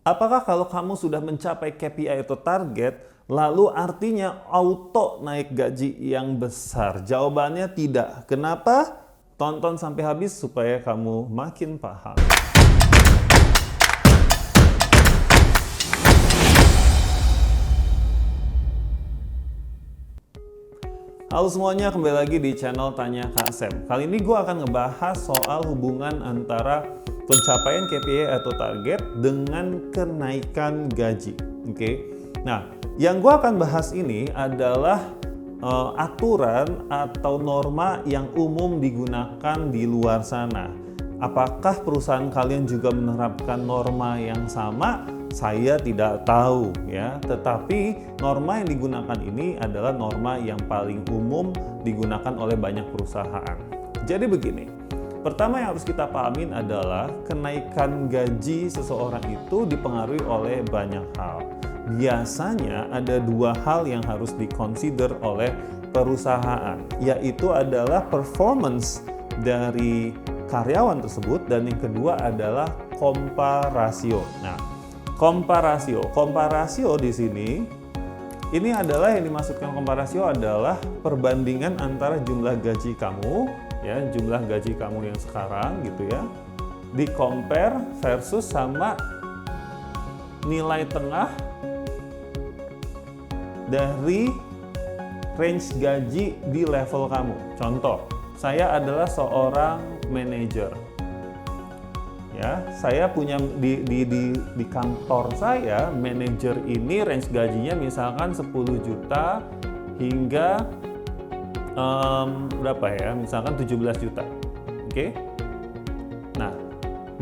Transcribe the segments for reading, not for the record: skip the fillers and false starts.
Apakah kalau kamu sudah mencapai KPI atau target, lalu artinya auto naik gaji yang besar? Jawabannya tidak. Kenapa? Tonton sampai habis supaya kamu makin paham. Halo semuanya, kembali lagi di channel Tanya Kak Sam. Kali ini gue akan ngebahas soal hubungan antara pencapaian KPI atau target dengan kenaikan gaji. Oke. Nah, yang gue akan bahas ini adalah aturan atau norma yang umum digunakan di luar sana. Apakah perusahaan kalian juga menerapkan norma yang sama? Saya tidak tahu ya, tetapi norma yang digunakan ini adalah norma yang paling umum digunakan oleh banyak perusahaan. Jadi begini, pertama yang harus kita pahamin adalah kenaikan gaji seseorang itu dipengaruhi oleh banyak hal. Biasanya ada dua hal yang harus dikonsider oleh perusahaan, yaitu adalah performance dari karyawan tersebut dan yang kedua adalah komparasio. Nah, komparasio di sini ini adalah yang dimaksudkan komparasio adalah perbandingan antara jumlah gaji kamu ya, jumlah gaji kamu yang sekarang gitu ya, di compare versus sama nilai tengah dari range gaji di level kamu. Contoh, saya adalah seorang manajer. Ya, saya punya di kantor saya, manajer ini range gajinya misalkan 10 juta hingga berapa ya? Misalkan 17 juta. Oke? Nah,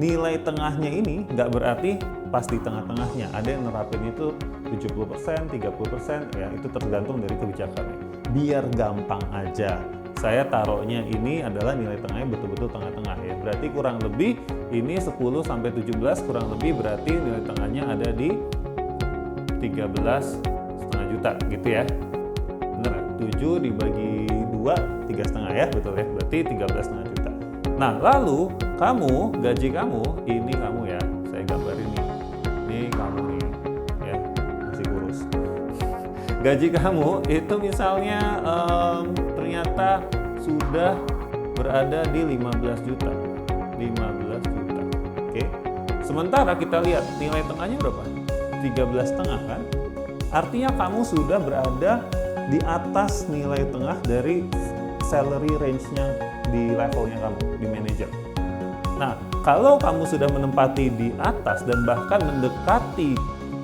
nilai tengahnya ini nggak berarti pas di tengah-tengahnya. Ada yang nerapin itu 70%, 30%, ya itu tergantung dari kebijakannya. Biar gampang aja, saya taruhnya ini adalah nilai tengahnya betul-betul tengah-tengah ya. Berarti kurang lebih ini 10 sampai 17 kurang lebih berarti nilai tengahnya ada di 13,5 juta gitu ya. Bener, 7 dibagi 2 3,5 ya, betul ya. Berarti 13,5 juta. Nah, lalu kamu, gaji kamu, ini kamu ya. Saya gambarin nih. Ini kamu nih ya, masih kurus. Gaji kamu itu misalnya ternyata sudah berada di 15 juta. 15 juta. Oke. Sementara kita lihat nilai tengahnya berapa? 13,5 kan? Artinya kamu sudah berada di atas nilai tengah dari salary range-nya di levelnya kamu, di manager. Nah, kalau kamu sudah menempati di atas dan bahkan mendekati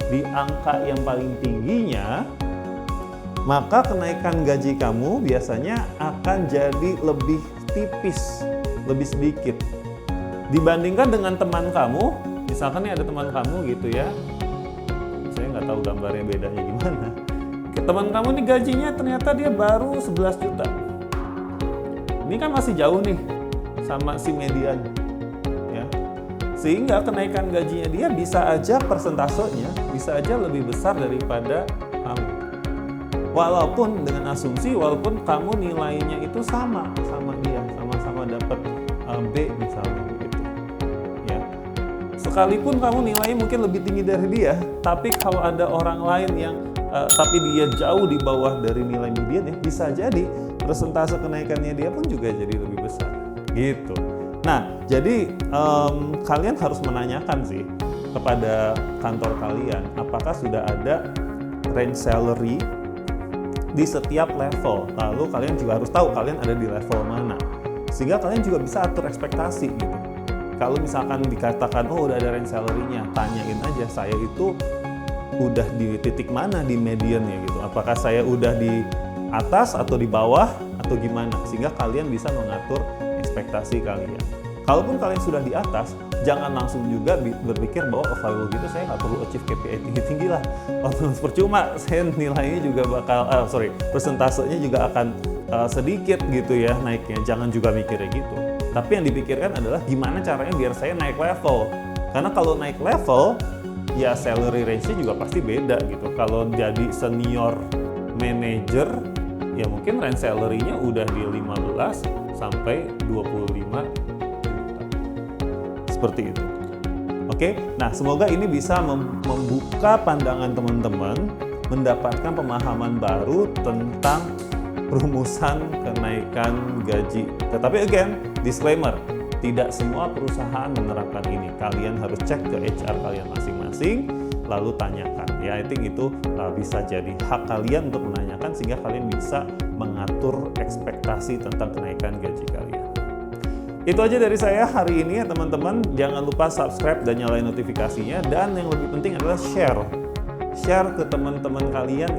di angka yang paling tingginya, maka kenaikan gaji kamu biasanya akan jadi lebih tipis, lebih sedikit. Dibandingkan dengan teman kamu, misalkan nih ada teman kamu gitu ya, saya nggak tahu gambarnya bedanya gimana. Teman kamu nih gajinya ternyata dia baru 11 juta. Ini kan masih jauh nih sama si median. Ya. Sehingga kenaikan gajinya dia bisa aja persentasenya, bisa aja lebih besar daripada kamu. Walaupun dengan asumsi, walaupun kamu nilainya itu sama dia, sama-sama dapat B misalnya gitu. Ya. Sekalipun kamu nilainya mungkin lebih tinggi dari dia, tapi kalau ada orang lain yang tapi dia jauh di bawah dari nilai median ya, bisa jadi persentase kenaikannya dia pun juga jadi lebih besar. Gitu. Nah, jadi kalian harus menanyakan sih kepada kantor kalian, apakah sudah ada range salary di setiap level. Lalu kalian juga harus tahu kalian ada di level mana, sehingga kalian juga bisa atur ekspektasi gitu. Kalau misalkan dikatakan oh udah ada range salary-nya, tanyain aja saya itu udah di titik mana di mediannya gitu. Apakah saya udah di atas atau di bawah atau gimana, sehingga kalian bisa mengatur ekspektasi kalian. Kalaupun kalian sudah di atas, jangan langsung juga berpikir bahwa kalau gitu saya nggak perlu achieve KPI tinggi-tinggi lah. Percuma, saya nilainya juga bakal, persentasenya juga akan sedikit gitu ya naiknya. Jangan juga mikirnya gitu. Tapi yang dipikirkan adalah gimana caranya biar saya naik level. Karena kalau naik level, ya salary range-nya juga pasti beda gitu. Kalau jadi senior manager, ya mungkin range salary-nya udah di 15 sampai 25 juta. Seperti itu. Oke, nah semoga ini bisa membuka pandangan teman-teman, mendapatkan pemahaman baru tentang rumusan kenaikan gaji. Tetapi again, disclaimer, tidak semua perusahaan menerapkan ini. Kalian harus cek ke HR kalian masing-masing, lalu tanyakan. Ya, I think itu bisa jadi hak kalian untuk menanyakan sehingga kalian bisa mengatur ekspektasi tentang kenaikan gaji kalian. Itu aja dari saya hari ini ya teman-teman. Jangan lupa subscribe dan nyalain notifikasinya. Dan yang lebih penting adalah share ke teman-teman kalian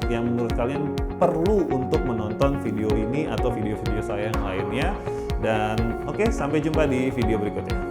yang menurut kalian perlu untuk menonton video ini atau video-video saya yang lainnya. Dan oke, sampai jumpa di video berikutnya.